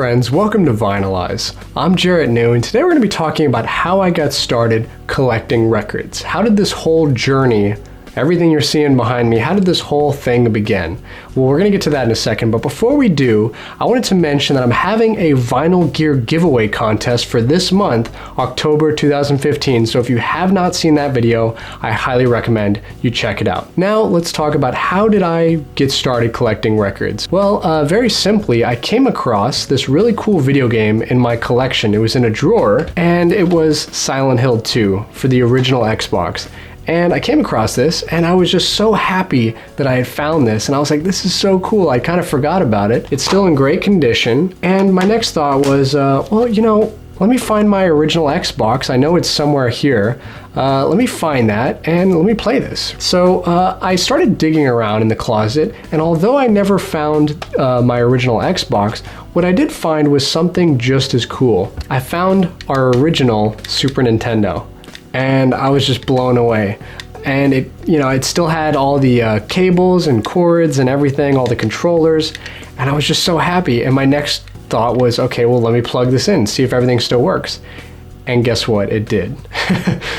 friends, welcome to Eyezz. I'm Jarrett and today we're going to be talking about how I got started collecting records. How did this whole journey, everything you're seeing behind me, how did this whole thing begin? Well, we're going to get to that in a second, but before we do, I wanted to mention that I'm having a vinyl gear giveaway contest for this month, October 2015, so if you have not seen that video, I highly recommend you check it out. Now, let's talk about how did I get started collecting records. Well, very simply, I came across this really cool video game in my collection. It was in a drawer, and it was Silent Hill 2 for the original Xbox. And I came across this and I was just so happy that I had found this, and I was like, this is so cool. I kind of forgot about it. It's still in great condition, and my next thought was, well, you know, let me find my original Xbox. I know it's somewhere here. Let me find that and let me play this. So I started digging around in the closet, and although I never found my original Xbox, what I did find was something just as cool. I found our original Super Nintendo, and I was just blown away. And it still had all the cables and cords and everything, all the controllers, and I was just so happy. And my next thought was, okay, well, let me plug this in, see if everything still works. And guess what? It did.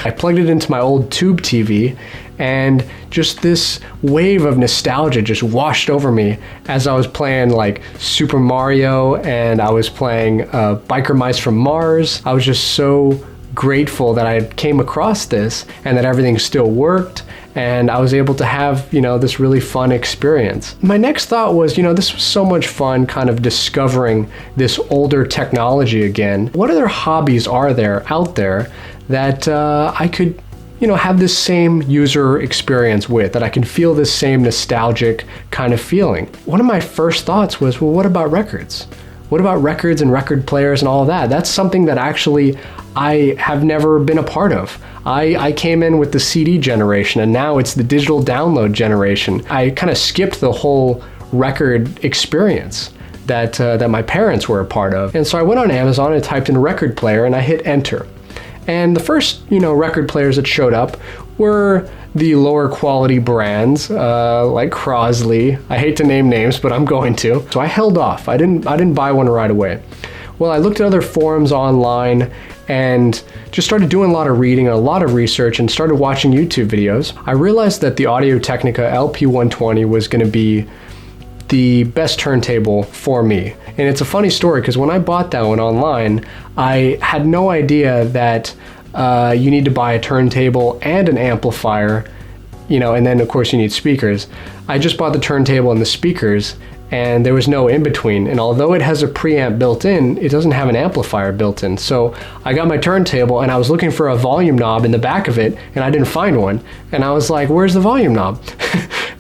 I plugged it into my old tube TV, and just this wave of nostalgia just washed over me as I was playing like Super Mario, and I was playing Biker Mice from Mars. I was just so grateful that I came across this and that everything still worked, and I was able to have, this really fun experience. My next thought was, this was so much fun kind of discovering this older technology again. What other hobbies are there out there that I could have this same user experience with, that I can feel this same nostalgic kind of feeling? One of my first thoughts was, well, what about records? What about records and record players and all of that? That's something that actually I have never been a part of. I came in with the CD generation, and now it's the digital download generation. I kind of skipped the whole record experience that my parents were a part of. And so I went on Amazon and typed in record player, and I hit enter. And the first, record players that showed up were the lower quality brands, like Crosley. I hate to name names, but I'm going to. So I held off. I didn't buy one right away. Well, I looked at other forums online and just started doing a lot of reading and a lot of research, and started watching YouTube videos. I realized that the Audio-Technica LP120 was going to be the best turntable for me. And it's a funny story, because when I bought that one online, I had no idea that you need to buy a turntable and an amplifier, and then of course you need speakers. I just bought the turntable and the speakers, and there was no in between. And although it has a preamp built in, it doesn't have an amplifier built in. So I got my turntable and I was looking for a volume knob in the back of it, and I didn't find one. And I was like, where's the volume knob?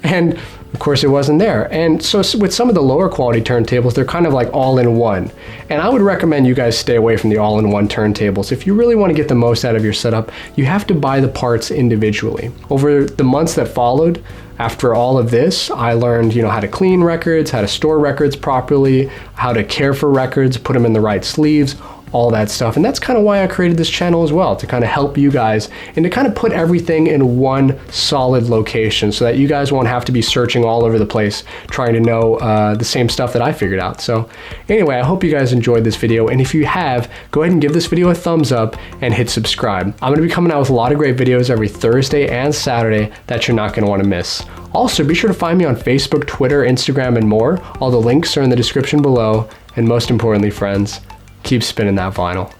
And of course it wasn't there. And so with some of the lower quality turntables, they're kind of like all-in-one. And I would recommend you guys stay away from the all-in-one turntables. If you really want to get the most out of your setup, you have to buy the parts individually. Over the months that followed, after all of this, I learned, how to clean records, how to store records properly, how to care for records, put them in the right sleeves, all that stuff. And that's kind of why I created this channel as well, to kind of help you guys and to kind of put everything in one solid location so that you guys won't have to be searching all over the place trying to know the same stuff that I figured out. So anyway, I hope you guys enjoyed this video, and if you have, go ahead and give this video a thumbs up and hit subscribe. I'm going to be coming out with a lot of great videos every Thursday and Saturday that you're not going to want to miss. Also, be sure to find me on Facebook, Twitter, Instagram, and more. All the links are in the description below. And most importantly, friends, keep spinning that vinyl.